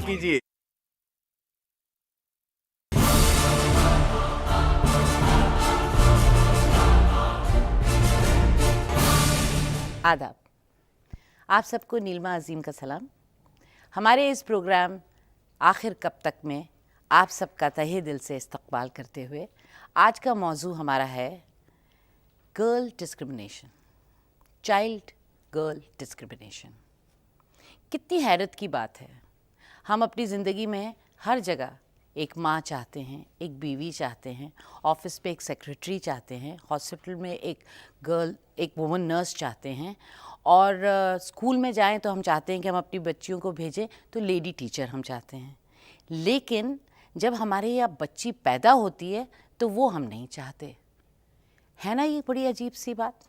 कीजिए। आदाब। आप सबको नीलमा अजीम का सलाम। हमारे इस प्रोग्राम आखिर कब तक में आप सबका तहे दिल से इस्तकबाल करते हुए आज का मौजू हमारा है girl discrimination, child girl discrimination. कितनी हैरत की बात है, हम अपनी ज़िंदगी में हर जगह एक माँ चाहते हैं, एक बीवी चाहते हैं, ऑफिस पे एक सेक्रेटरी चाहते हैं, हॉस्पिटल में एक वुमन नर्स चाहते हैं, और स्कूल में जाएं तो हम चाहते हैं कि हम अपनी बच्चियों को भेजें तो लेडी टीचर हम चाहते हैं। लेकिन जब हमारे यहाँ बच्ची पैदा होती है तो वो हम नहीं चाहते, है ना। ये बड़ी अजीब सी बात।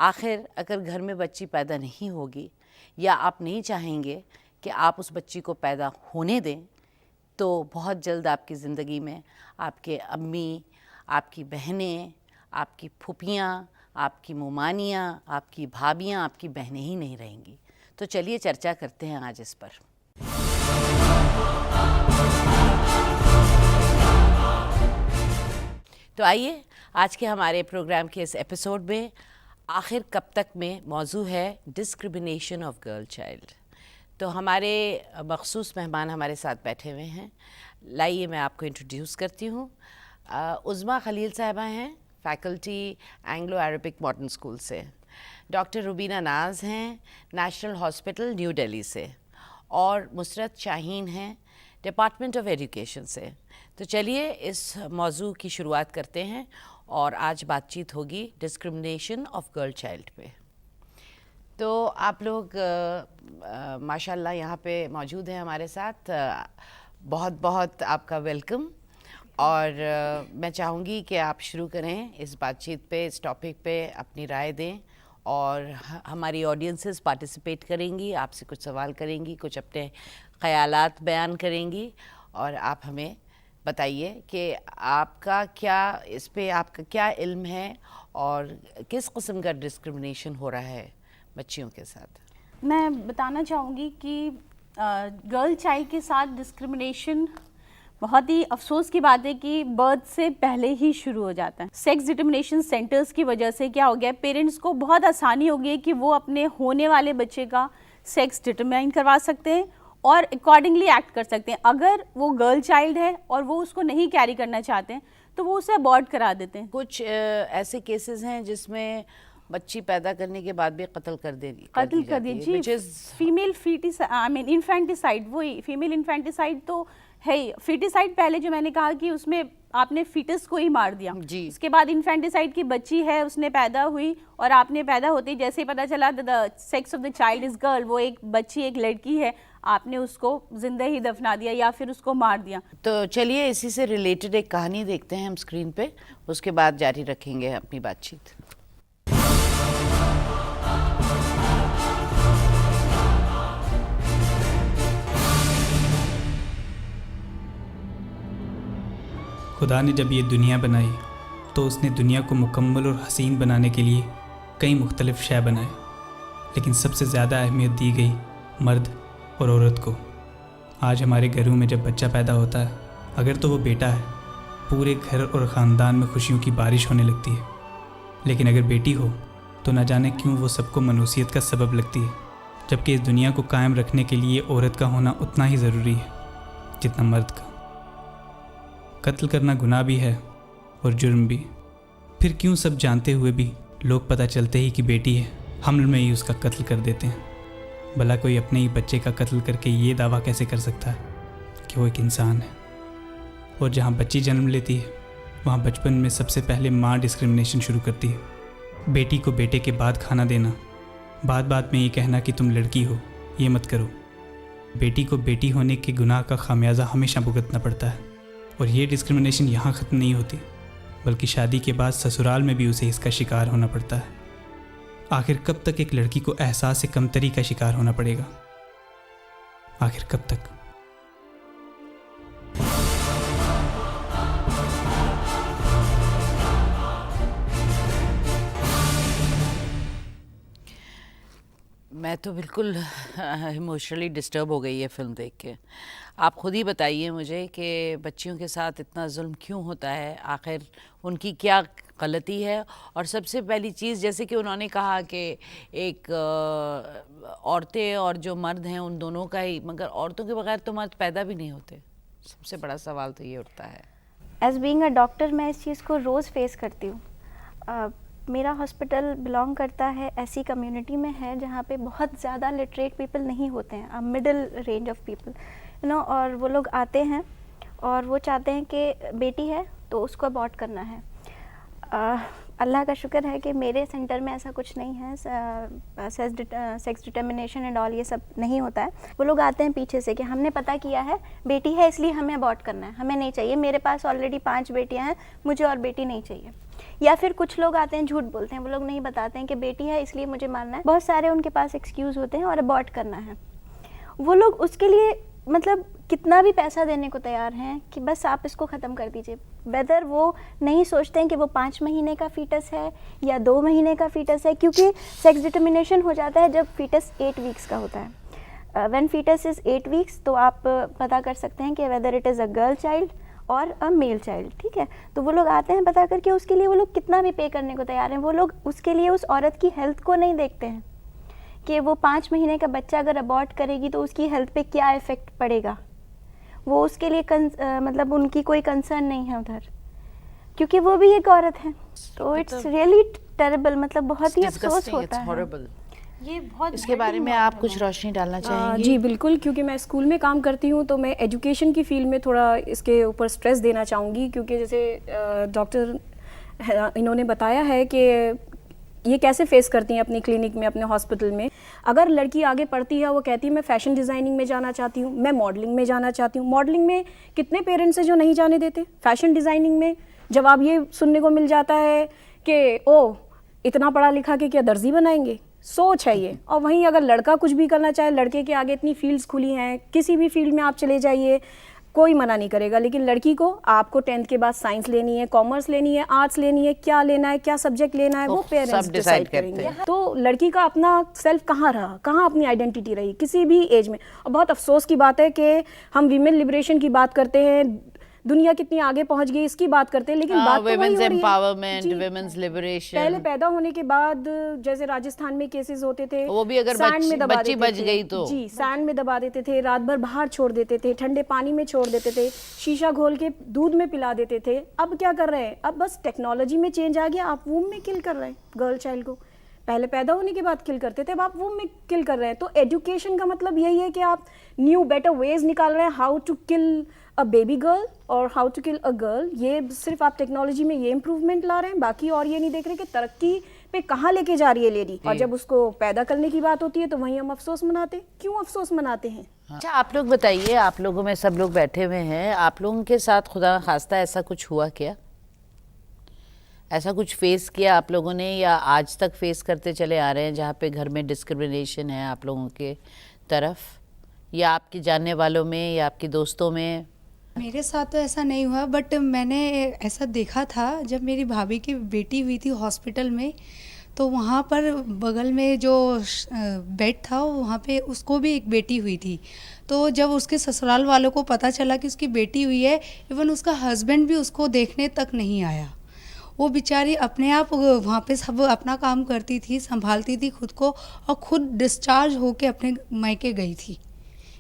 आखिर अगर घर में बच्ची पैदा नहीं होगी या आप नहीं चाहेंगे कि आप उस बच्ची को पैदा होने दें, तो बहुत जल्द आपकी ज़िंदगी में आपके अम्मी, आपकी बहनें, आपकी फूफियाँ, आपकी मुमानियाँ, आपकी भाभियाँ, आपकी बहनें ही नहीं रहेंगी। तो चलिए चर्चा करते हैं आज इस पर। तो आइए आज के हमारे प्रोग्राम के इस एपिसोड में आखिर कब तक में मौजू है डिस्क्रिमिनेशन ऑफ गर्ल चाइल्ड। तो हमारे मखसूस मेहमान हमारे साथ बैठे हुए हैं। लाइए मैं आपको इंट्रोड्यूस करती हूँ। उज़्मा खलील साहिबा हैं, faculty Anglo Arabic modern school से। डॉक्टर रुबीना नाज हैं, नेशनल हॉस्पिटल न्यू दिल्ली से। और मुसरत शाहीन हैं, डिपार्टमेंट ऑफ एजुकेशन से। तो चलिए इस मौजू की शुरुआत करते हैं और आज बातचीत होगी डिस्क्रिमिनेशन ऑफ गर्ल चाइल्ड पे। तो आप लोग माशाल्लाह यहाँ पे मौजूद हैं हमारे साथ। बहुत बहुत आपका वेलकम। और मैं चाहूँगी कि आप शुरू करें इस बातचीत पे, इस टॉपिक पे अपनी राय दें, और हमारी ऑडियंसेस पार्टिसिपेट करेंगी, आपसे कुछ सवाल करेंगी, कुछ अपने ख़यालात बयान करेंगी, और आप हमें बताइए कि आपका क्या इस पे आपका क्या इल्म है और किस किस्म का डिस्क्रिमिनेशन हो रहा है बच्चियों के साथ। मैं बताना चाहूँगी कि गर्ल चाइल्ड के साथ डिस्क्रिमिनेशन बहुत ही अफसोस की बात है कि बर्थ से पहले ही शुरू हो जाता है। सेक्स डिटर्मिनेशन सेंटर्स की वजह से क्या हो गया, पेरेंट्स को बहुत आसानी हो गई है कि वो अपने होने वाले बच्चे का सेक्स डिटरमाइन करवा सकते हैं और अकॉर्डिंगली एक्ट कर सकते हैं। अगर वो गर्ल चाइल्ड है और वो उसको नहीं कैरी करना चाहते हैं तो वो उसे अबॉर्ट करा देते हैं। कुछ ऐसे केसेस हैं जिसमें बच्ची पैदा करने के बाद भी कत्ल कर दी जी। फीमेल इन्फेंटिसाइड, वही फीमेल इन्फेंटिसाइड तो है ही। फीटिसाइड पहले जो मैंने कहा कि उसमें आपने फीटस को ही मार दिया जी। उसके बाद इन्फेंटिसाइड की बच्ची है, उसने पैदा हुई और आपने पैदा होते ही जैसे ही पता चला the sex of the child is girl, वो एक बच्ची एक लड़की है, आपने उसको जिंदा ही दफना दिया या फिर उसको मार दिया। तो चलिए इसी से रिलेटेड एक कहानी देखते हैं हम स्क्रीन पे, उसके बाद जारी रखेंगे अपनी बातचीत। खुदा ने जब ये दुनिया बनाई तो उसने दुनिया को मुकम्मल और हसीन बनाने के लिए कई मुख्तलिफ शय बनाए, लेकिन सबसे ज़्यादा अहमियत दी गई मर्द और औरत को। आज हमारे घरों में जब बच्चा पैदा होता है, अगर तो वो बेटा है, पूरे घर और ख़ानदान में खुशियों की बारिश होने लगती है। लेकिन अगर बेटी हो तो न जाने क्यों वो सबको मनूसियत का सबब लगती है, जबकि इस दुनिया को कायम रखने के लिए औरत का होना उतना ही ज़रूरी है जितना मर्द का। कत्ल करना गुनाह भी है और जुर्म भी, फिर क्यों सब जानते हुए भी लोग पता चलते ही कि बेटी है हमल में ही उसका कत्ल कर देते हैं। भला कोई अपने ही बच्चे का कत्ल करके ये दावा कैसे कर सकता है कि वो एक इंसान है। और जहाँ बच्ची जन्म लेती है वहाँ बचपन में सबसे पहले माँ डिस्क्रिमिनेशन शुरू करती है। बेटी को बेटे के बाद खाना देना, बात बात में ये कहना कि तुम लड़की हो, ये मत करो। बेटी को बेटी होने के गुनाह का खामियाजा हमेशा भुगतना पड़ता है। और ये डिस्क्रिमिनेशन यहाँ ख़त्म नहीं होती, बल्कि शादी के बाद ससुराल में भी उसे इसका शिकार होना पड़ता है। आखिर कब तक एक लड़की को एहसास से कमतरी का शिकार होना पड़ेगा? आखिर कब तक? मैं तो बिल्कुल इमोशनली डिस्टर्ब हो गई है फिल्म देख के। आप खुद ही बताइए मुझे कि बच्चियों के साथ इतना जुल्म क्यों होता है, आखिर उनकी क्या गलती है। और सबसे पहली चीज़, जैसे कि उन्होंने कहा कि एक औरतें और जो मर्द हैं उन दोनों का ही, मगर औरतों के बगैर तो मर्द पैदा भी नहीं होते। सबसे बड़ा सवाल तो ये उठता है। एज बीइंग अ डॉक्टर मैं इस चीज़ को रोज़ फेस करती हूँ। मेरा हॉस्पिटल बिलोंग करता है ऐसी कम्युनिटी में है जहाँ पे बहुत ज़्यादा लिटरेट पीपल नहीं होते हैं, middle range of people you know, और वो लोग आते हैं और वो चाहते हैं कि बेटी है तो उसको अबॉर्ट करना है। अल्लाह का शुक्र है कि मेरे सेंटर में ऐसा कुछ नहीं है, सेक्स डिटर्मिनेशन एंड ऑल ये सब नहीं होता है। वो लोग आते हैं पीछे से कि हमने पता किया है बेटी है इसलिए हमें अबॉर्ट करना है, हमें नहीं चाहिए, मेरे पास ऑलरेडी 5 बेटियां हैं, मुझे और बेटी नहीं चाहिए। या फिर कुछ लोग आते हैं झूठ बोलते हैं, वो लोग नहीं बताते हैं कि बेटी है इसलिए मुझे मारना है। बहुत सारे उनके पास एक्सक्यूज़ होते हैं और अबॉर्ट करना है। वो लोग उसके लिए मतलब कितना भी पैसा देने को तैयार हैं कि बस आप इसको ख़त्म कर दीजिए। वेदर वो नहीं सोचते हैं कि वो 5 महीने का फीटस है या 2 महीने का फीटस है, क्योंकि सेक्स डिटर्मिनेशन हो जाता है जब फीटस 8 वीक्स का होता है। व्हेन फीटस इज़ 8 वीक्स तो आप पता कर सकते हैं कि whether it is a girl child और अ मेल चाइल्ड, ठीक है। तो वो लोग आते हैं पता करके, उसके लिए वो लोग कितना भी पे करने को तैयार हैं। वो लोग उसके लिए उस औरत की हेल्थ को नहीं देखते हैं कि वो 5 महीने का बच्चा अगर अबॉर्ट करेगी तो उसकी हेल्थ पे क्या इफ़ेक्ट पड़ेगा। वो उसके लिए मतलब उनकी कोई कंसर्न नहीं है उधर, क्योंकि वो भी एक औरत है। तो इट्स रियली टेरेबल, मतलब बहुत ही अफसोस होता है। ये बहुत इसके बारे में आप कुछ रोशनी डालना चाहेंगी? जी बिल्कुल, क्योंकि मैं स्कूल में काम करती हूँ तो मैं एजुकेशन की फील्ड में थोड़ा इसके ऊपर स्ट्रेस देना चाहूँगी, क्योंकि जैसे डॉक्टर इन्होंने बताया है कि ये कैसे फेस करती हैं अपनी क्लिनिक में, अपने हॉस्पिटल में। अगर लड़की आगे पढ़ती है, वो कहती है मैं फैशन डिज़ाइनिंग में जाना चाहती हूँ, मैं मॉडलिंग में जाना चाहती हूँ। मॉडलिंग में कितने पेरेंट्स हैं जो नहीं जाने देते। फैशन डिज़ाइनिंग में जवाब ये सुनने को मिल जाता है कि ओ इतना पढ़ा लिखा के क्या दर्जी बनाएंगे, सोच है ये। और वहीं अगर लड़का कुछ भी करना चाहे, लड़के के आगे इतनी फील्ड्स खुली हैं, किसी भी फील्ड में आप चले जाइए, कोई मना नहीं करेगा। लेकिन लड़की को आपको 10th के बाद साइंस लेनी है, कॉमर्स लेनी है, आर्ट्स लेनी है, क्या लेना है, क्या सब्जेक्ट लेना है, वो पेरेंट्स डिसाइड करेंगे। तो लड़की का अपना सेल्फ कहाँ रहा, कहाँ अपनी आइडेंटिटी रही किसी भी एज में। और बहुत अफसोस की बात है कि हम वीमेन लिबरेशन की बात करते हैं, दुनिया कितनी आगे पहुंच गई इसकी बात करते हैं, लेकिन बात तो वही हो रही है। Empowerment, women's liberation. पहले पैदा होने के बाद जैसे राजस्थान में केसेस होते थे, वो भी अगर बच्ची बच गई तो जी सैंड में दबा देते थे, रात भर बाहर छोड़ देते थे, ठंडे पानी में छोड़ देते थे, शीशा घोल के दूध में पिला देते थे। अब क्या कर रहे हैं, अब बस टेक्नोलॉजी में चेंज आ गया, आप वूम में किल कर रहे हैं गर्ल चाइल्ड को। पहले पैदा होने के बाद किल करते थे, अब आप वूम में किल कर रहे हैं। तो एजुकेशन का मतलब यही है कि आप न्यू बेटर वेज निकाल रहे हैं, how to kill a baby girl और how to kill a girl. ये सिर्फ आप टेक्नोलॉजी में ये इम्प्रूवमेंट ला रहे हैं, बाकी और ये नहीं देख रहे कि तरक्की पे कहाँ लेके जा रही है लेडी। और जब उसको पैदा करने की बात होती है तो वहीं हम अफसोस मनाते। क्यों अफसोस मनाते हैं? अच्छा, आप लोग बताइए, आप लोगों में सब लोग बैठे हुए हैं, आप लोगों के साथ खुदा खास्ता ऐसा कुछ हुआ क्या? ऐसा कुछ फेस किया आप लोगों ने, या आज तक फेस करते चले आ रहे हैं, जहाँ पे घर में डिस्क्रिमिनेशन है आप लोगों के तरफ, या आपके जानने वालों में या आपके दोस्तों में? मेरे साथ तो ऐसा नहीं हुआ, बट मैंने ऐसा देखा था जब मेरी भाभी की बेटी हुई थी हॉस्पिटल में, तो वहाँ पर बगल में जो बेड था वहाँ पे उसको भी एक बेटी हुई थी। तो जब उसके ससुराल वालों को पता चला कि उसकी बेटी हुई है, इवन उसका हस्बैंड भी उसको देखने तक नहीं आया। वो बेचारी अपने आप वहाँ पे सब अपना काम करती थी, संभालती थी खुद को, और खुद डिस्चार्ज होके अपने मायके गई थी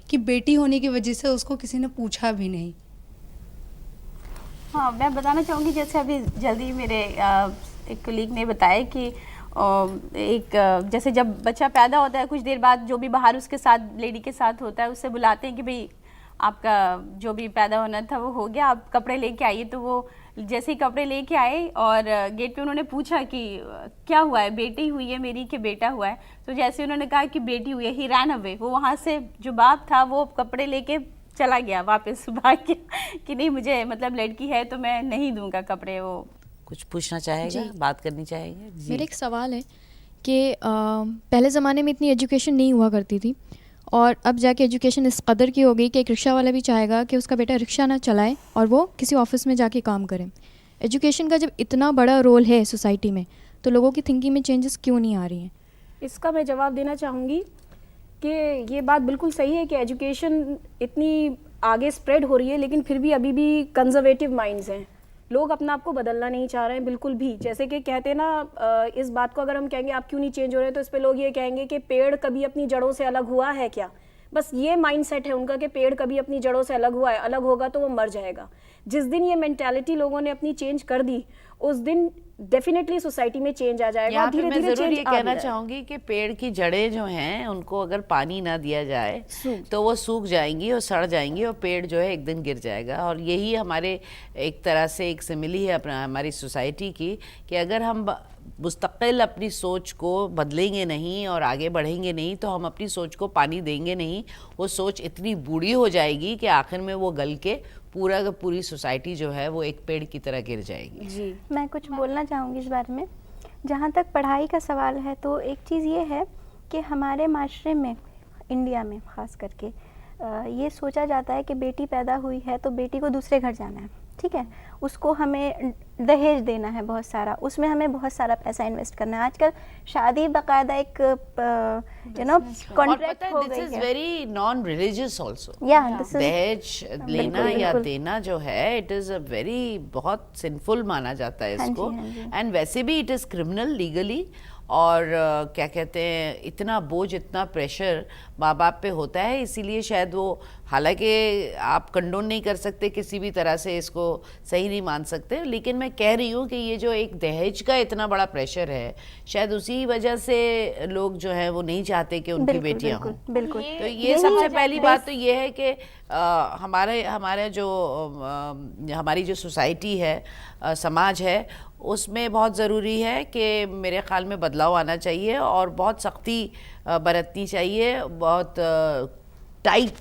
कि बेटी होने की वजह से उसको किसी ने पूछा भी नहीं। हाँ, मैं बताना चाहूँगी, जैसे अभी जल्दी मेरे एक कलीग ने बताया कि जैसे जब बच्चा पैदा होता है कुछ देर बाद जो भी बाहर उसके साथ लेडी के साथ होता है उससे बुलाते हैं कि भाई आपका जो भी पैदा होना था वो हो गया, आप कपड़े लेके आइए। तो वो जैसे ही कपड़े लेके आए और गेट पे उन्होंने पूछा कि क्या हुआ है, बेटी हुई है मेरी कि बेटा हुआ है। तो जैसे उन्होंने कहा कि बेटी हुई है, ही रैन अवे। वो वहाँ से जो बाप था वो कपड़े लेके चला गया वापस, भाग गया कि नहीं मुझे मतलब लड़की है तो मैं नहीं दूंगा कपड़े। वो कुछ पूछना चाहेगा, बात करनी चाहेंगे? मेरा एक सवाल है कि पहले ज़माने में इतनी एजुकेशन नहीं हुआ करती थी, और अब जाके एजुकेशन इस कदर की हो गई कि एक रिक्शा वाला भी चाहेगा कि उसका बेटा रिक्शा ना चलाए और वो किसी ऑफिस में जाके काम करे। एजुकेशन का जब इतना बड़ा रोल है सोसाइटी में, तो लोगों की थिंकिंग में चेंजेस क्यों नहीं आ रही हैं? इसका मैं जवाब देना चाहूँगी कि ये बात बिल्कुल सही है कि एजुकेशन इतनी आगे स्प्रेड हो रही है, लेकिन फिर भी अभी भी कंजर्वेटिव माइंड्स हैं। लोग अपना आप को बदलना नहीं चाह रहे हैं बिल्कुल भी। जैसे कि कहते हैं ना, इस बात को अगर हम कहेंगे आप क्यों नहीं चेंज हो रहे हैं, तो इस पे लोग ये कहेंगे कि पेड़ कभी अपनी जड़ों से अलग हुआ है क्या। बस ये माइंडसेट है उनका कि पेड़ कभी अपनी जड़ों से अलग हुआ है, अलग होगा तो वो मर जाएगा। जिस दिन ये मेंटालिटी लोगों ने अपनी चेंज कर दी, उस दिन डेफिनेटली सोसाइटी में चेंज आ जाएगा। यहाँ पे धीरे मैं धीरे जरूर चेंज ये कहना चाहूंगी कि पेड़ की जड़ें जो हैं उनको अगर पानी ना दिया जाए तो वो सूख जाएंगी और सड़ जाएंगी और पेड़ जो है एक दिन गिर जाएगा। और यही हमारे एक तरह से एक सिमिली है अपना हमारी सोसाइटी की, कि अगर हम मुस्तकिल अपनी सोच को बदलेंगे नहीं और आगे बढ़ेंगे नहीं तो हम अपनी सोच को पानी देंगे नहीं, वो सोच इतनी बूढ़ी हो जाएगी कि आखिर में वो गल के पूरी सोसाइटी जो है वो एक पेड़ की तरह गिर जाएगी। जी मैं कुछ बोलना चाहूँगी इस बारे में। जहाँ तक पढ़ाई का सवाल है तो एक चीज़ ये है कि हमारे माशरे में, इंडिया में ख़ास करके ये सोचा जाता है कि बेटी पैदा हुई है तो बेटी को दूसरे घर जाना है, ठीक है, उसको हमें दहेज देना है बहुत सारा, उसमें हमें बहुत सारा पैसा इन्वेस्ट करना है। आजकल शादी बाकायदा एक कॉन्ट्रैक्ट हो गई है। This is very non religious also. दहेज लेना या देना जो है, इट इज अ वेरी बहुत सिंफुल माना जाता है इसको। एंड वैसे भी इट इज क्रिमिनल लीगली। और क्या कहते हैं, इतना बोझ, इतना प्रेशर माँ बाप पे होता है, इसीलिए शायद वो, हालांकि आप कंडोन नहीं कर सकते किसी भी तरह से, इसको सही नहीं मान सकते, लेकिन मैं कह रही हूँ कि ये जो एक दहेज का इतना बड़ा प्रेशर है, शायद उसी वजह से लोग जो है वो नहीं चाहते कि उनकी बेटियाँ हों। बिल्कुल। तो ये सबसे पहली बात तो ये है कि हमारे जो हमारी जो सोसाइटी है, समाज है, उसमें बहुत ज़रूरी है कि मेरे ख़्याल में बदलाव आना चाहिए और बहुत सख्ती बरतनी चाहिए, बहुत टाइट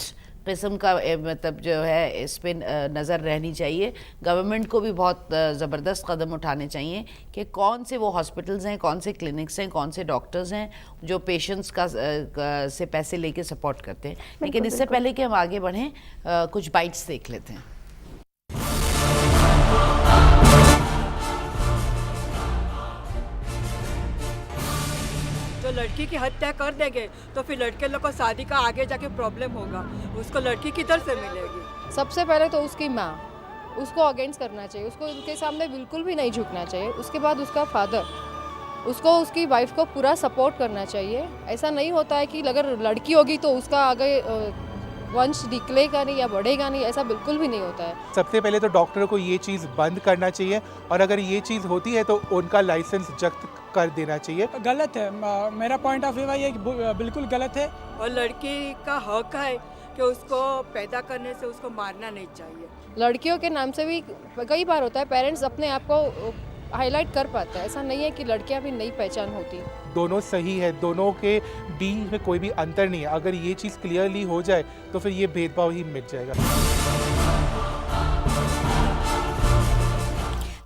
किस्म का मतलब जो है इस पे नज़र रहनी चाहिए। गवर्नमेंट को भी बहुत ज़बरदस्त कदम उठाने चाहिए कि कौन से वो हॉस्पिटल्स हैं, कौन से क्लिनिक्स हैं, कौन से डॉक्टर्स हैं जो पेशेंट्स से पैसे लेके सपोर्ट करते हैं। लेकिन इससे पहले कि हम आगे बढ़ें, कुछ बाइट्स देख लेते हैं। जो लड़की की हत्या कर देंगे तो फिर लड़के लोग को शादी का आगे जाके प्रॉब्लम होगा, उसको लड़की किधर से मिलेगी। सबसे पहले तो उसकी माँ, उसको अगेंस्ट करना चाहिए, उसको उनके सामने बिल्कुल भी नहीं झुकना चाहिए। उसके बाद उसका फादर, उसको उसकी वाइफ को पूरा सपोर्ट करना चाहिए। ऐसा नहीं होता है कि अगर लड़की होगी तो उसका आगे वंश निकलेगा नहीं या बढ़ेगा नहीं, ऐसा बिल्कुल भी नहीं होता है। सबसे पहले तो डॉक्टरों को ये चीज़ बंद करना चाहिए और अगर ये चीज़ होती है तो उनका लाइसेंस जब्त कर देना चाहिए। गलत है, मेरा पॉइंट ऑफ व्यू है ये बिल्कुल गलत है। और लड़की का हक है कि उसको पैदा करने से उसको मारना नहीं चाहिए। लड़कियों के नाम से भी कई बार होता है, पेरेंट्स अपने आप को हाईलाइट कर पाते हैं। ऐसा नहीं है कि लड़कियां भी नई पहचान होती। दोनों सही है, दोनों के बीच में कोई भी अंतर नहीं है। अगर ये चीज़ क्लियरली हो जाए तो फिर ये भेदभाव ही मिट जाएगा।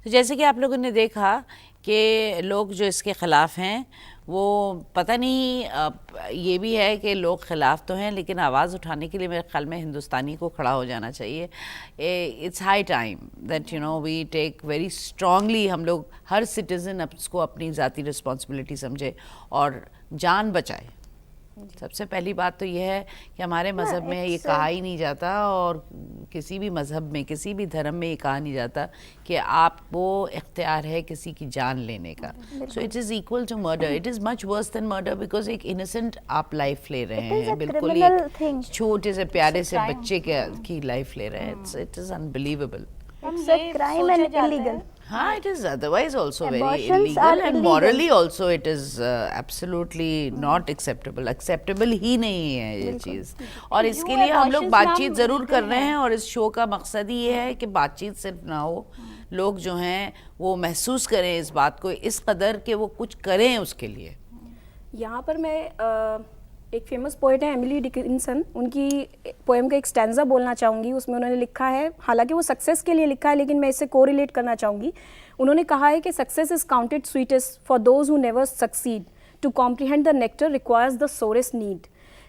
तो जैसे कि आप लोगों ने देखा कि लोग जो इसके ख़िलाफ़ हैं वो पता नहीं, ये भी है कि लोग ख़िलाफ़ तो हैं लेकिन आवाज़ उठाने के लिए मेरे ख्याल में हिंदुस्तानी को खड़ा हो जाना चाहिए। It's high time that we take very strongly, हम लोग हर सिटीज़न उसको अपनी ज़ाती रिस्पॉन्सिबिलिटी समझे और जान बचाए। सबसे पहली बात तो यह है कि हमारे मज़हब में ये कहा ही नहीं जाता और किसी भी मज़हब में, किसी भी धर्म में ये कहा नहीं जाता कि आपको इख्तियार है किसी की जान लेने का। So it is equal to murder, it is much worse than murder, because एक इनोसेंट आप लाइफ ले रहे हैं, बिल्कुल एक छोटे से प्यारे से बच्चे की लाइफ ले रहे हैं। It is unbelievable. It's a crime and illegal. हाँ, it is otherwise also very illegal and morally also it is absolutely not acceptable. Acceptable ही नहीं है ये चीज़। और इसके लिए हम लोग बातचीत ज़रूर कर रहे हैं और इस शो का मकसद ही ये है कि बातचीत सिर्फ ना हो, लोग जो हैं वो महसूस करें इस बात को इस कदर कि वो कुछ करें उसके लिए। यहाँ पर मैं एक फेमस पोएट है एमिली डिकिंसन, उनकी पोएम का एक स्टैंजा बोलना चाहूँगी। उसमें उन्होंने लिखा है, हालांकि वो सक्सेस के लिए लिखा है लेकिन मैं इससे कोरिलेट करना चाहूँगी। उन्होंने कहा है कि success is counted sweetest for those who never succeed, to comprehend the nectar requires the sorest need.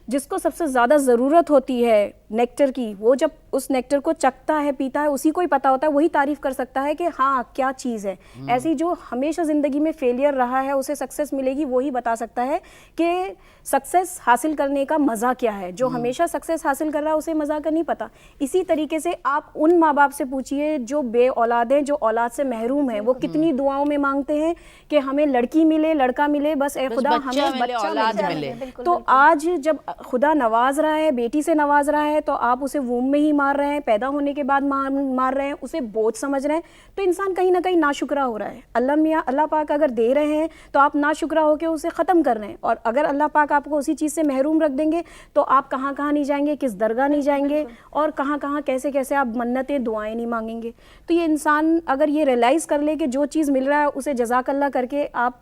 जिसको सबसे ज़्यादा ज़रूरत होती है नेक्टर की, वो जब उस नेक्टर को चखता है, पीता है, उसी को ही पता होता है, वही तारीफ़ कर सकता है कि हाँ क्या चीज़ है। ऐसी जो हमेशा ज़िंदगी में फेलियर रहा है उसे सक्सेस मिलेगी, वही बता सकता है कि सक्सेस हासिल करने का मज़ा क्या है। जो हमेशा सक्सेस हासिल कर रहा है उसे मज़ा का नहीं पता। इसी तरीके से आप उन माँ बाप से पूछिए जो बे औलाद हैं, जो औलाद से महरूम हैं, वो कितनी दुआओं में मांगते हैं कि हमें लड़की मिले, लड़का मिले, बस ए खुदा हमें बच्चा मिले। तो आज जब खुदा नवाज रहा है, बेटी से नवाज रहा है, तो आप उसे वूम में ही मार रहे हैं, पैदा होने के बाद मार रहे हैं, उसे बोझ समझ रहे हैं, तो इंसान कहीं ना कहीं नाशुक्रा हो रहा है। अल्लाह पाक अगर दे रहे हैं तो आप नाशुक्रा होकर उसे ख़त्म कर रहे हैं, और अगर अल्लाह पाक आपको उसी चीज़ से महरूम रख देंगे तो आप कहाँ कहाँ नहीं जाएंगे, किस दरगाह नहीं जाएंगे, और कहाँ कहाँ कैसे कैसे आप मन्नतें दुआएं नहीं मांगेंगे। तो ये इंसान अगर ये रियलाइज़ कर ले कि जो चीज़ मिल रहा है उसे जज़ाकल्लाह करके आप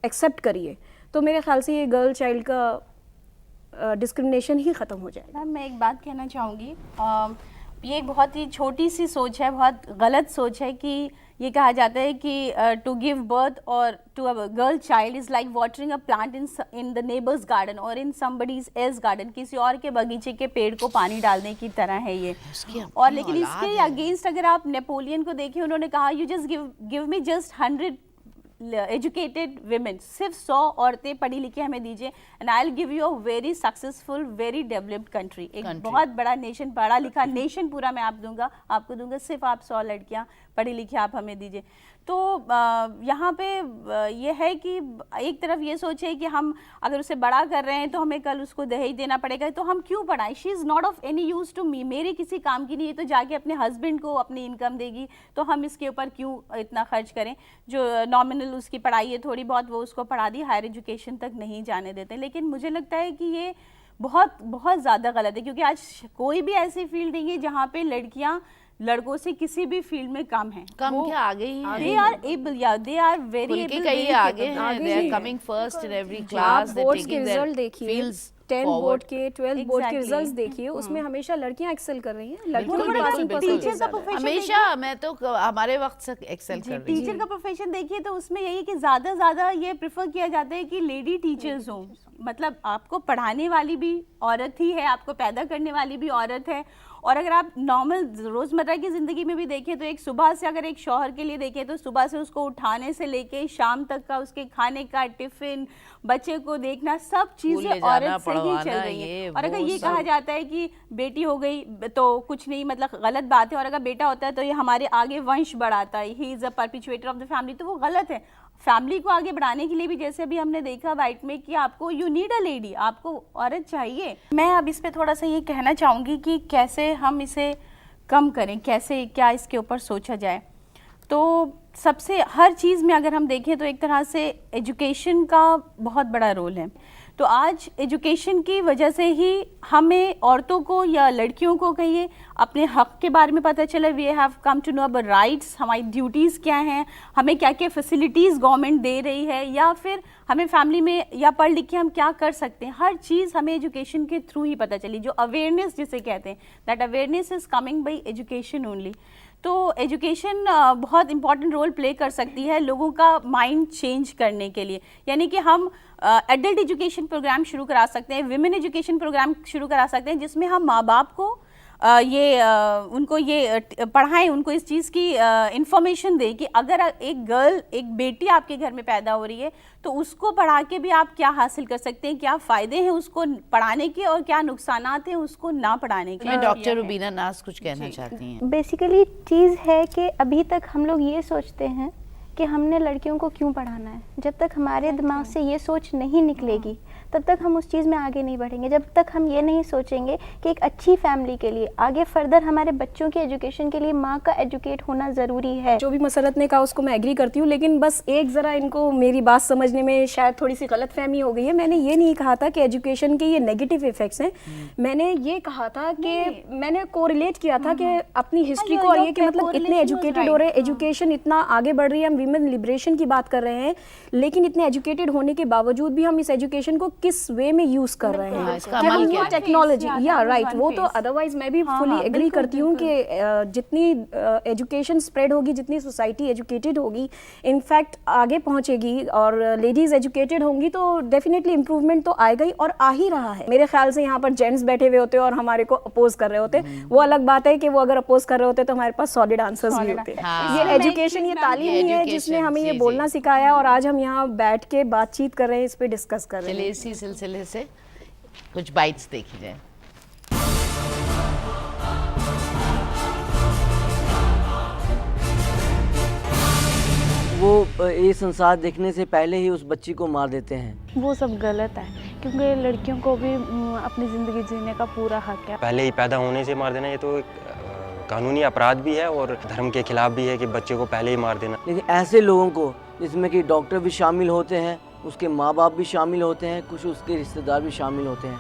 एक्सेप्ट करिए, तो मेरे ख्याल से ये गर्ल चाइल्ड का डिस्क्रिमिनेशन ही ख़त्म हो जाएगा। मैम मैं एक बात कहना चाहूँगी, ये एक बहुत ही छोटी सी सोच है, बहुत गलत सोच है कि ये कहा जाता है कि टू गिव बर्थ और to a girl child is like watering a plant in the neighbour's garden और इन समबडीज एल्स गार्डन, किसी और के बगीचे के पेड़ को पानी डालने की तरह है ये। और लेकिन इसके अगेंस्ट अगर आप नेपोलियन को देखें, उन्होंने कहा you just give me just 100 educated women, सिर्फ 100 औरतें पढ़ी लिखी हमें दीजिए, and I will give you a very successful very developed country, एक बहुत बड़ा नेशन, पढ़ा लिखा नेशन पूरा मैं आपको दूंगा, सिर्फ आप 100 लड़कियां पढ़ी लिखी आप हमें दीजिए। तो यहाँ पे ये है कि एक तरफ ये सोच है कि हम अगर उसे बड़ा कर रहे हैं तो हमें कल उसको दहेज देना पड़ेगा, तो हम क्यों पढ़ाएं, she is not of any use to me, मेरे किसी काम की नहीं है, तो जाके अपने हस्बैंड को अपनी इनकम देगी, तो हम इसके ऊपर क्यों इतना खर्च करें। जो नॉमिनल उसकी पढ़ाई है थोड़ी बहुत वो उसको पढ़ा दी, हायर एजुकेशन तक नहीं जाने देते। लेकिन मुझे लगता है कि ये बहुत बहुत ज़्यादा गलत है, क्योंकि आज कोई भी ऐसी फील्ड नहीं है जहाँ पे लड़कियाँ लड़कों से किसी भी फील्ड में कम हैं। कम क्या आगे ही हैं। They are able, yeah, they are very able. कई आगे हैं, they are coming first in every class. आप बोर्ड्स के रिजल्ट देखिए, 10 बोर्ड के 12 बोर्ड के रिजल्ट्स देखिए, उसमें हमेशा लड़कियां एक्सेल कर रही हैं। टीचर का प्रोफेशन हमेशा, मैं तो हमारे वक्त से एक्सेल कर रही हूँ। टीचर का प्रोफेशन देखिए तो उसमें यही है कि ज़्यादा ये प्रेफर किया जाता है कि लेडी टीचर्स हों, मतलब आपको पढ़ाने वाली भी औरत ही है, आपको पैदा करने वाली भी औरत है। और अगर आप नॉर्मल रोज़मर्रा की ज़िंदगी में भी देखें तो एक सुबह से अगर एक शौहर के लिए देखें तो सुबह से उसको उठाने से लेके शाम तक का उसके खाने का टिफ़िन, बच्चे को देखना, सब चीज़ें औरत से ही चल रही हैं। और अगर ये कहा जाता है कि बेटी हो गई तो कुछ नहीं, मतलब गलत बात है, और अगर बेटा होता है तो ये हमारे आगे वंश बढ़ाता है, he is a perpetuator of the family, तो वो गलत है। फैमिली को आगे बढ़ाने के लिए भी जैसे अभी हमने देखा वाइट में कि आपको यू नीड अ लेडी, आपको औरत चाहिए। मैं अब इस पे थोड़ा सा ये कहना चाहूँगी कि कैसे हम इसे कम करें, कैसे क्या इसके ऊपर सोचा जाए। तो सबसे हर चीज़ में अगर हम देखें तो एक तरह से एजुकेशन का बहुत बड़ा रोल है। तो आज एजुकेशन की वजह से ही हमें औरतों को या लड़कियों को कहिए अपने हक़ के बारे में पता चला, we have come to know about rights, हमारी ड्यूटीज़ क्या हैं, हमें क्या क्या फैसिलिटीज़ गवर्नमेंट दे रही है, या फिर हमें फैमिली में या पढ़ लिख के हम क्या कर सकते हैं, हर चीज़ हमें एजुकेशन के थ्रू ही पता चली। जो अवेयरनेस जिसे कहते हैं, that awareness is coming by education only. तो एजुकेशन बहुत इंपॉर्टेंट रोल प्ले कर सकती है लोगों का माइंड चेंज करने के लिए। यानी कि हम एडल्ट एजुकेशन प्रोग्राम शुरू करा सकते हैं, विमेन एजुकेशन प्रोग्राम शुरू करा सकते हैं, जिसमें हम माँ बाप को उनको ये पढ़ाएं, उनको इस चीज़ की इंफॉर्मेशन दें कि अगर एक गर्ल, एक बेटी आपके घर में पैदा हो रही है तो उसको पढ़ा के भी आप क्या हासिल कर सकते हैं, क्या फ़ायदे हैं उसको पढ़ाने के और क्या नुकसानात हैं उसको ना पढ़ाने के। डॉक्टर रुबीना नाज कुछ कहना चाहती हैं। बेसिकली चीज़ है कि अभी तक हम लोग ये सोचते हैं कि हमने लड़कियों को क्यों पढ़ाना है। जब तक हमारे दिमाग से ये सोच नहीं निकलेगी तब तक हम उस चीज़ में आगे नहीं बढ़ेंगे। जब तक हम ये नहीं सोचेंगे कि एक अच्छी फैमिली के लिए आगे फर्दर हमारे बच्चों के एजुकेशन के लिए माँ का एजुकेट होना ज़रूरी है। जो भी मसरत ने कहा उसको मैं एग्री करती हूँ, लेकिन बस एक ज़रा इनको मेरी बात समझने में शायद थोड़ी सी गलतफहमी हो गई है। मैंने ये नहीं कहा था कि एजुकेशन के ये नेगेटिव इफ़ेक्ट्स हैं, मैंने ये कहा था कि मैंने कोरिलेट किया था कि अपनी हिस्ट्री को, और ये कि मतलब इतने एजुकेटेड हो रहे हैं, एजुकेशन इतना आगे बढ़ रही है, हम वीमेन लिबरेशन की बात कर रहे हैं, लेकिन इतने एजुकेटेड होने के बावजूद भी हम इस एजुकेशन को किस वे में यूज़ कर रहे हैं, इसका अमल क्या है? टेक्नोलॉजी, या राइट, one वो तो face. अदरवाइज मैं भी फुली एग्री करती हूँ कि जितनी एजुकेशन स्प्रेड होगी, जितनी सोसाइटी एजुकेटेड होगी, इनफैक्ट आगे पहुँचेगी, और लेडीज़ एजुकेटेड होंगी तो डेफिनेटली इम्प्रूवमेंट तो आएगा ही, और आ ही रहा है। मेरे ख्याल से यहाँ पर जेंट्स बैठे हुए होते और हमारे को अपोज कर रहे होते, वो अलग बात है कि वो अगर अपोज कर रहे होते तो हमारे पास सॉलिड आंसर्स भी होते। ये एजुकेशन, ये तालीम ही है जिसने हमें ये बोलना सिखाया, और आज हम यहाँ बैठ के बातचीत कर रहे हैं, इस पे डिस्कस कर रहे चलिए हैं। इसी सिलसिले से कुछ बाइट्स देखी जाए। वो ये संसार देखने से पहले ही उस बच्ची को मार देते हैं। वो सब गलत है, क्योंकि लड़कियों को भी अपनी ज़िंदगी जीने का पूरा हक है। पहले ही पैदा होने से मार देना, ये तो एक कानूनी अपराध भी है और धर्म के खिलाफ भी है कि बच्चे को पहले ही मार देना। लेकिन ऐसे लोगों को, जिसमें कि डॉक्टर भी शामिल होते हैं, उसके माँ बाप भी शामिल होते हैं, कुछ उसके रिश्तेदार भी शामिल होते हैं,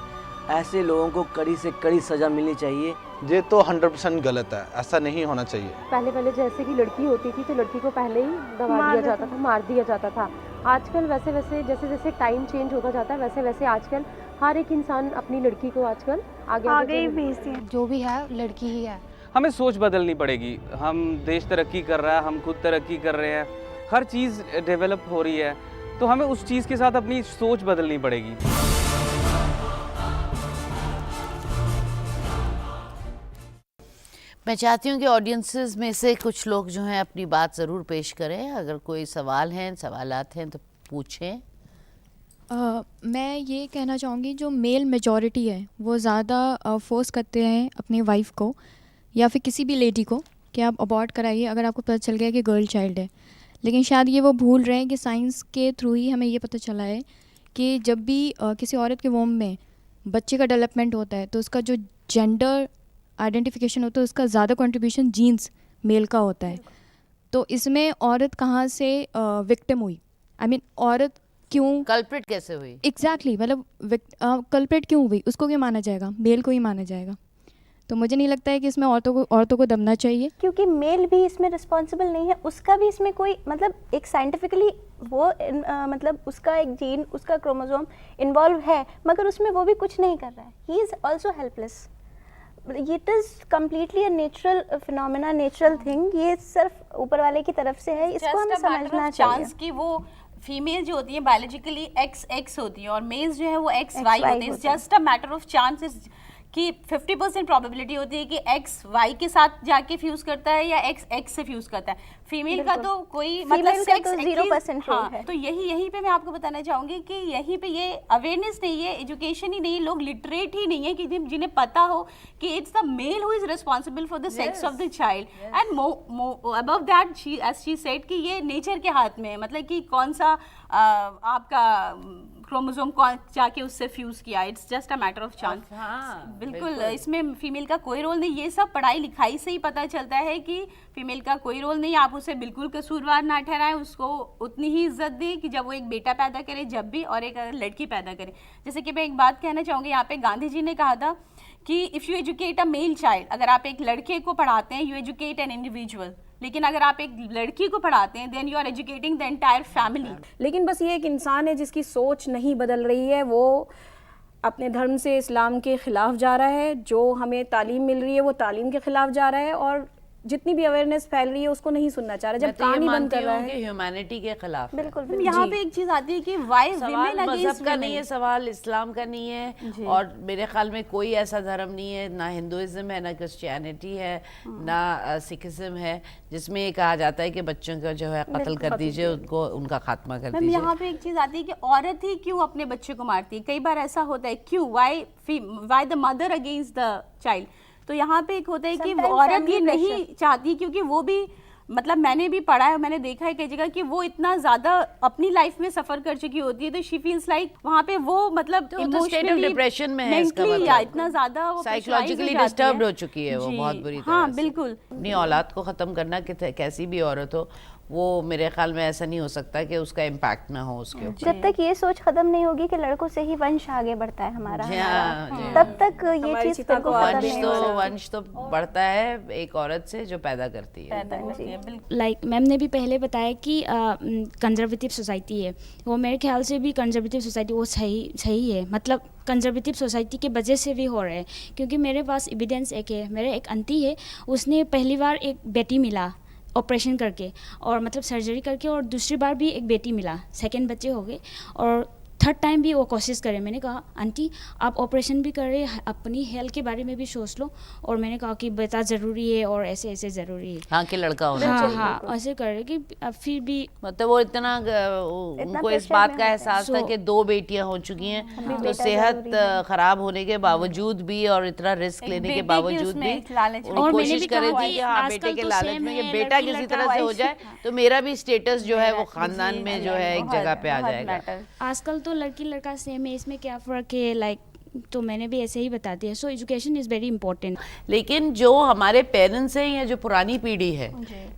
ऐसे लोगों को कड़ी से कड़ी सज़ा मिलनी चाहिए। ये तो 100% गलत है, ऐसा नहीं होना चाहिए। पहले जैसे कि लड़की होती थी तो लड़की को पहले ही दबा दिया जाता था, मार दिया जाता था। आजकल वैसे जैसे जैसे टाइम चेंज होता जाता है, वैसे आजकल हर एक इंसान अपनी लड़की को आजकल आगे ही भेजती है। जो भी है लड़की ही है। हमें सोच बदलनी पड़ेगी। हम देश तरक्की कर रहा है, हम खुद तरक्की कर रहे हैं, हर चीज़ डेवलप हो रही है, तो हमें उस चीज़ के साथ अपनी सोच बदलनी पड़ेगी। मैं चाहती हूँ कि ऑडियंसेस में से कुछ लोग जो हैं अपनी बात ज़रूर पेश करें। अगर कोई सवालात हैं तो पूछें। मैं ये कहना चाहूँगी, जो मेल मेजॉरिटी है वो ज़्यादा फोर्स करते हैं अपनी वाइफ को या फिर किसी भी लेडी को कि आप अबॉर्ट कराइए अगर आपको पता चल गया कि गर्ल चाइल्ड है। लेकिन शायद ये वो भूल रहे हैं कि साइंस के थ्रू ही हमें ये पता चला है कि जब भी किसी औरत के वोम में बच्चे का डेवलपमेंट होता है तो उसका जो जेंडर आइडेंटिफिकेशन होता है उसका ज़्यादा कंट्रीब्यूशन जीन्स मेल का होता है। तो इसमें औरत कहाँ से विक्टिम हुई, आई मीन औरत क्यों, कल्प्रिट कैसे हुई, एग्जैक्टली मतलब कल्प्रिट क्यों हुई, उसको क्यों माना जाएगा, मेल को ही माना जाएगा। तो मुझे नहीं लगता है कि इसमें औरतों को दबना चाहिए, क्योंकि मेल भी इसमें रिस्पॉन्सिबल नहीं है, उसका भी इसमें कोई मतलब एक साइंटिफिकली वो मतलब उसका एक जीन, उसका क्रोमोसोम इन्वॉल्व है, मगर उसमें वो भी कुछ नहीं कर रहा है। He is also helpless. It is completely a natural phenomena, natural thing. ये सिर्फ ऊपर वाले की तरफ से है, इसको हमें समझना चाहिए। कि वो फीमेल जो होती है बायोलॉजिकली XX होती है और मेल्स जो है वो XY होते हैं। Just a matter of chance कि 50% प्रोबेबिलिटी होती है कि XY के साथ जाके फ्यूज करता है या XX से फ्यूज करता है। फीमेल का तो कोई मतलब सेक्स 0% रोल है। तो यही पे मैं आपको बताना चाहूँगी कि यहीं पे ये अवेयरनेस नहीं है, एजुकेशन ही नहीं है, लोग लिटरेट ही नहीं है कि जिन्हें पता हो कि it's the male who is responsible for the sex of the child and above that age she said कि ये नेचर के हाथ में है, मतलब कि कौन सा आपका क्रोमोसोम कौन जाके उससे फ्यूज किया, it's just a matter of chance. बिल्कुल इसमें फीमेल का कोई रोल नहीं। ये सब पढ़ाई लिखाई से ही पता चलता है कि फीमेल का कोई रोल नहीं। आप उसे बिल्कुल कसूरवार ना ठहराएं, उसको उतनी ही इज्जत दें कि जब वो एक बेटा पैदा करे जब भी, और एक लड़की पैदा करे। जैसे कि मैं एक बात कहना चाहूँगी, यहाँ पे गांधी जी ने कहा था कि if you educate a male child, अगर आप एक लड़के को पढ़ाते हैं, यू एजुकेट एन इंडिविजुअल, लेकिन अगर आप एक लड़की को पढ़ाते हैं then you are educating the entire family. लेकिन बस ये एक इंसान है जिसकी सोच नहीं बदल रही है, वो अपने धर्म से इस्लाम के ख़िलाफ़ जा रहा है। जो हमें तालीम मिल रही है वो तालीम के ख़िलाफ़ जा रहा है, और जितनी भी अवेयरनेस फैल रही है उसको नहीं सुनना चाह रहा। जब कहानी बंद कर रहा है, ह्यूमैनिटी के खिलाफ। बिल्कुल यहाँ पे एक चीज आती है कि वाई सवाल मजहब का नहीं है, सवाल इस्लाम का नहीं है, और मेरे ख्याल में कोई ऐसा धर्म नहीं है, ना हिंदुइज्म है, ना क्रिश्चियनिटी है, ना सिखिज्म है, जिसमें ये कहा जाता है कि बच्चों का जो है कत्ल कर दीजिए, उनको उनका खात्मा कर दीजिए। यहाँ पे एक चीज आती है कि औरत ही क्यों अपने बच्चे को मारती है। कई बार ऐसा होता है, क्यों, why the mother against the child. तो यहाँ पे एक होता है कि औरत ये नहीं चाहती, क्योंकि वो भी मतलब मैंने भी पढ़ा है, मैंने देखा है कई जगह कि वो इतना ज्यादा अपनी लाइफ में सफर कर चुकी होती है, तो शी फील्स लाइक वहाँ पे वो मतलब इमोशनली डिप्रेशन में है, इसका मतलब या इतना ज्यादा वो साइकोलॉजिकली डिस्टर्ब्ड हो चुकी है वो बहुत बुरी तरह हाँ से। बिल्कुल। अपनी औलाद को खत्म करना कैसी भी औरत हो वो मेरे ख्याल में ऐसा नहीं हो सकता कि उसका इम्पैक्ट ना हो उसके ऊपर। जब तक ये सोच खत्म नहीं होगी कि लड़कों से ही वंश आगे बढ़ता है हमारा, हाँ, तब तक ये चीज़ खत्म नहीं हो सकती। वंश तो बढ़ता है एक औरत से जो पैदा करती है। लाइक मैम ने भी पहले बताया कि कंजर्वेटिव सोसाइटी है, वो मेरे ख्याल से भी कंजर्वेटिव सोसाइटी वो सही है, मतलब कंजर्वेटिव सोसाइटी के वजह से भी हो रहा है। क्योंकि मेरे पास एविडेंस एक है, मेरे एक आंटी है, उसने पहली बार एक बेटी मिला ऑपरेशन करके, और मतलब सर्जरी करके, और दूसरी बार भी एक बेटी मिला, सेकंड बच्चे हो गए, और थर्ड टाइम भी वो कोशिश करे। मैंने कहा आंटी आप ऑपरेशन भी कर रहे हैं, अपनी हेल्थ के बारे में भी सोच लो, और मैंने कहा कि बेटा ज़रूरी है और ऐसे ऐसे ज़रूरी है, हाँ कि लड़का होना चाहिए। हाँ ऐसे कर रहे कि फिर भी मतलब वो इतना उनको इस बात का एहसास था कि 2 बेटियां हो चुकी हैं, तो सेहत खराब होने के बावजूद भी और इतना रिस्क लेने के बावजूद भी और कोशिश करे थी हाँ बेटे के लालच में कि बेटा किसी तरह से हो जाए तो मेरा भी स्टेटस जो है वो खानदान में जो है एक जगह पे आ जाएगा। आजकल तो लड़की लड़का सेम है, इसमें क्या फ़र्क है, लाइक तो मैंने भी ऐसे ही बता दिया। So education is very important. लेकिन जो हमारे पेरेंट्स हैं या जो पुरानी पीढ़ी है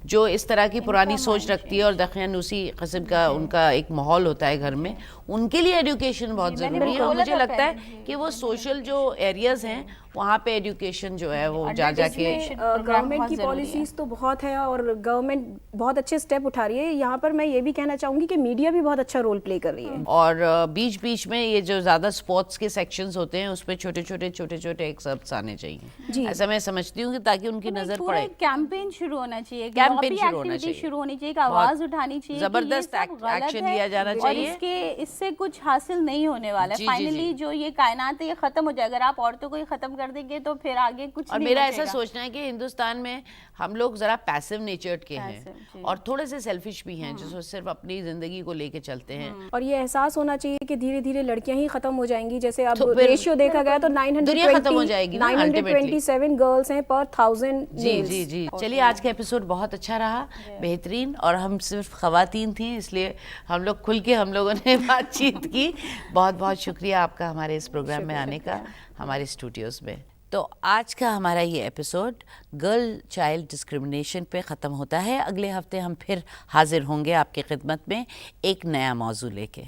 जो इस तरह की पुरानी सोच रखती है और दखियान उसी किस्म का उनका एक माहौल होता है घर में, उनके लिए एजुकेशन बहुत ज़रूरी है। और मुझे लगता है कि वो सोशल जो एरियाज़ हैं वहाँ पे एजुकेशन जो है वो जा के गवर्नमेंट की पॉलिसीज़ तो बहुत है और गवर्नमेंट बहुत अच्छे स्टेप उठा रही है। यहाँ पर मैं ये भी कहना चाहूँगी कि मीडिया भी बहुत अच्छा रोल प्ले कर रही है। और बीच बीच में ये जो ज़्यादा स्पोर्ट्स के सेक्शंस होते हैं उस पर छोटे छोटे एक्सर्प्ट्स आने चाहिए, ऐसा मैं समझती हूँ, ताकि उनकी नज़र पड़े। कैंपेन शुरू होना चाहिए, कैंपेन शुरू होना चाहिए, शुरू होनी चाहिए, आवाज उठानी चाहिए, जबरदस्त एक्शन लिया जाना चाहिए। इससे कुछ हासिल नहीं होने वाला है। फाइनली जो ये कायनात है ये खत्म हो जाए। अगर आप औरतों को ही खत्म कर देंगे तो फिर आगे कुछ और नहीं मेरा बचेगा। ऐसा सोचना है कि हिंदुस्तान में हम लोग जरा पैसिव नेचर्ड के हैं और थोड़े से सेल्फिश भी हैं, जो सिर्फ अपनी जिंदगी को लेके चलते हैं। और ये एहसास होना चाहिए कि धीरे धीरे लड़कियां ही खत्म हो जाएंगी। जैसे अब रेशियो देखा गया तो 927 गर्ल्स हैं पर 1000। जी चलिए आज का एपिसोड बहुत अच्छा रहा, बेहतरीन, और हम सिर्फ खवातीन थी इसलिए हम लोग खुल के हम लोगों ने बातचीत की। बहुत बहुत शुक्रिया आपका हमारे इस प्रोग्राम में आने का, हमारे स्टूडियोज़ में। तो आज का हमारा ये एपिसोड गर्ल चाइल्ड डिस्क्रिमिनेशन पे ख़त्म होता है। अगले हफ्ते हम फिर हाजिर होंगे आपकी खिदमत में एक नया मौजू लेके।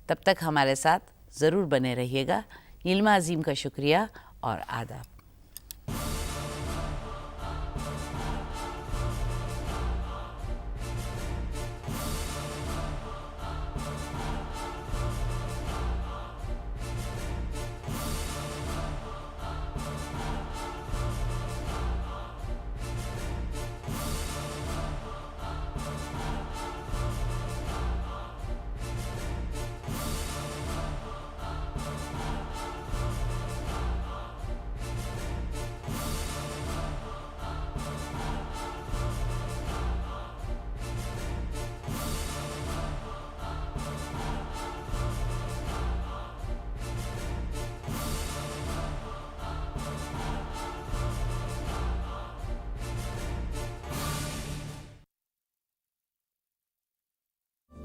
तब तक हमारे साथ ज़रूर बने रहिएगा। नीलिमा अजीम का शुक्रिया और आदाब।